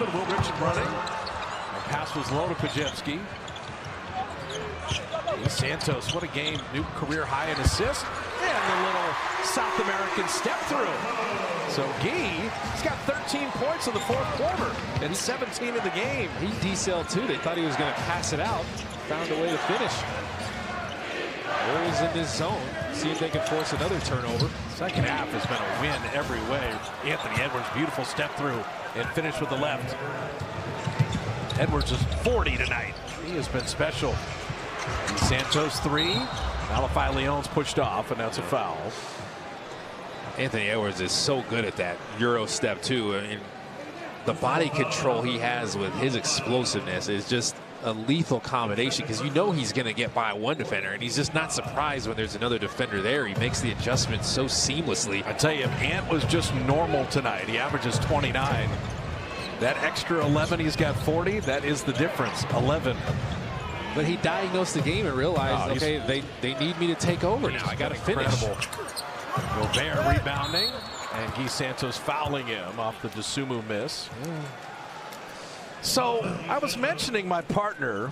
and Will Richard running. The pass was low to Pajewski. Santos, what a game. New career high in assists. And the little South American step through. So he's got 13 points in the fourth quarter and 17 in the game. He decelled too. They thought he was going to pass it out. Found a way to finish. Warriors in this zone. See if they can force another turnover. Second half has been a win every way. Anthony Edwards, beautiful step through and finish with the left. Edwards is 40 tonight. He has been special. Santos 3. Malachi Leon's pushed off, and that's a foul. Anthony Edwards is so good at that Euro step too. I mean, the body control he has with his explosiveness is just a lethal combination, because you know he's going to get by one defender, and he's just not surprised when there's another defender there. He makes the adjustments so seamlessly. I tell you, if Ant was just normal tonight, he averages 29. That extra 11, he's got 40. That is the difference, 11. But he diagnosed the game and realized, okay, they need me to take over now. I got to finish. Gobert rebounding, and Guy Santos fouling him off the DeSumo miss. So I was mentioning my partner,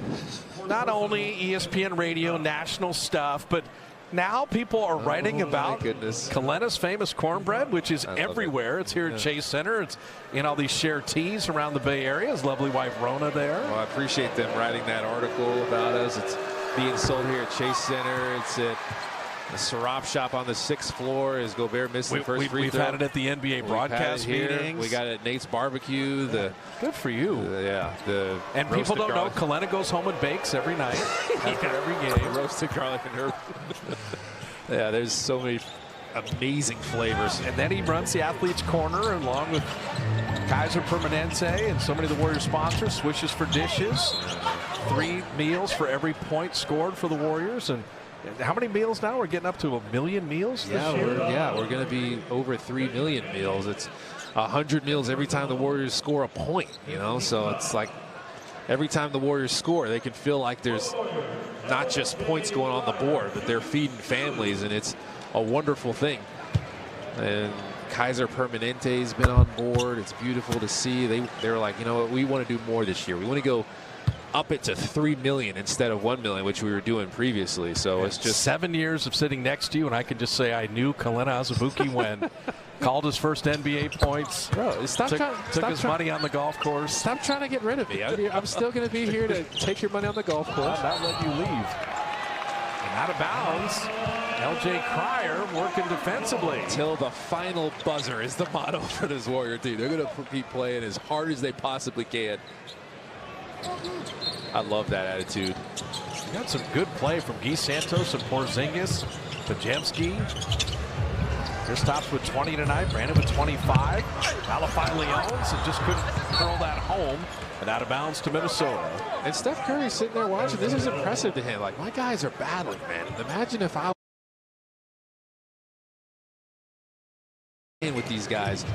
not only ESPN radio, national stuff, but now people are writing about Kalena's famous cornbread, which is everywhere. It's here at Chase Center. It's in all these shared teas around the Bay Area. His lovely wife Rona there. Well, I appreciate them writing that article about us. It's being sold here at Chase Center. It's at the syrup shop on the 6th floor. As Gobert missed the first free We've throw. had it at the NBA broadcast meetings. We got it at Nate's Barbecue. Good for you. And people don't know Kalena goes home and bakes every night after every game. Roasted garlic and herb. Yeah, there's so many amazing flavors. And then he runs the Athletes Corner along with Kaiser Permanente and so many of the Warriors sponsors. Swishes for dishes. 3 meals for every point scored for the Warriors. And how many meals now? We're getting up to 1 million meals this year? We're going to be over 3 million meals. It's 100 meals every time the Warriors score a point, you know? So it's like every time the Warriors score, they can feel like there's not just points going on the board, but they're feeding families, and it's a wonderful thing. And Kaiser Permanente has been on board. It's beautiful to see. They're like, you know what, we want to do more this year. We want to go up it to 3 million instead of 1 million, which we were doing previously. So it's just 7 years of sitting next to you, and I can just say I knew Kalena Azubuike when called his first NBA points. Bro, took his money on the golf course. Stop trying to get rid of me. I'm still going to be here to take your money on the golf course. Not let you leave. And out of bounds. LJ Cryer working defensively. Till the final buzzer is the motto for this Warrior team. They're going to keep playing as hard as they possibly can. I love that attitude. We got some good play from Guy Santos and Porzingis. Pajewski. Kristaps with 20 tonight. Brandon with 25. Malachi Leons and just couldn't curl that home. And out of bounds to Minnesota. And Steph Curry sitting there watching. This is impressive to him. Like, my guys are battling, man. Imagine if I was in with these guys.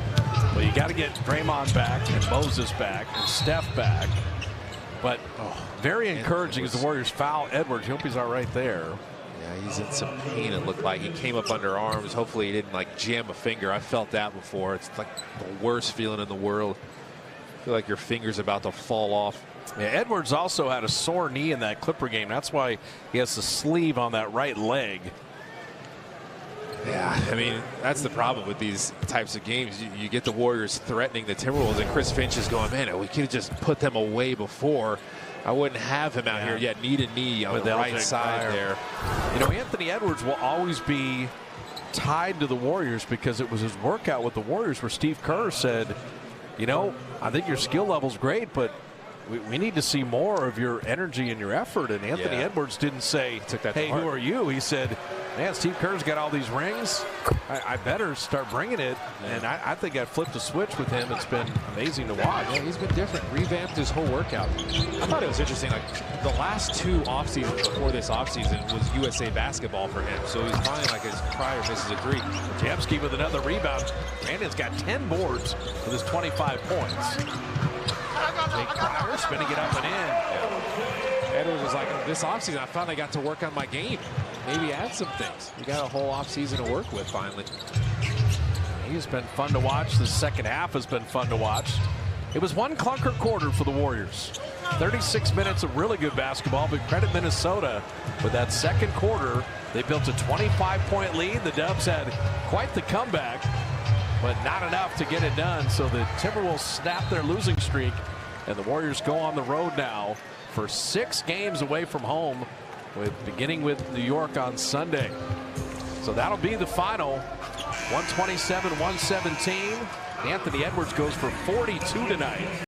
Well, you got to get Draymond back and Moses back and Steph back. But very encouraging as the Warriors foul Edwards. You hope he's all right there. Yeah, he's in some pain, it looked like. He came up under arms. Hopefully he didn't, like, jam a finger. I felt that before. It's like the worst feeling in the world. I feel like your finger's about to fall off. Yeah, Edwards also had a sore knee in that Clipper game. That's why he has the sleeve on that right leg. Yeah, I mean, that's the problem with these types of games. You get the Warriors threatening the Timberwolves, and Chris Finch is going, man, we could have just put them away before. I wouldn't have him out here yet, knee to knee on the right side there. You know, Anthony Edwards will always be tied to the Warriors because it was his workout with the Warriors where Steve Kerr said, you know, I think your skill level's great, but we need to see more of your energy and your effort. And Anthony Edwards didn't say, hey, who are you? He said, man, Steve Kerr's got all these rings. I better start bringing it. Yeah. And I think I flipped a switch with him. It's been amazing to watch. Yeah, he's been different. Revamped his whole workout. I thought it was interesting. Like, the last 2 off seasons before this off season was USA basketball for him. So he's finally, like, his prior misses a 3. Jamski with another rebound. Brandon's got 10 boards with his 25 points. Jake Cryer spinning it up and in. Yeah. Edwards was like, this offseason, I finally got to work on my game. Maybe add some things. We got a whole offseason to work with finally. He's been fun to watch. The second half has been fun to watch. It was one clunker quarter for the Warriors. 36 minutes of really good basketball, but credit Minnesota with that second quarter. They built a 25-point lead. The Dubs had quite the comeback, but not enough to get it done. So the Timberwolves snap their losing streak, and the Warriors go on the road now for 6 games away from home, beginning with New York on Sunday. So that'll be the final. 127-117. Anthony Edwards goes for 42 tonight.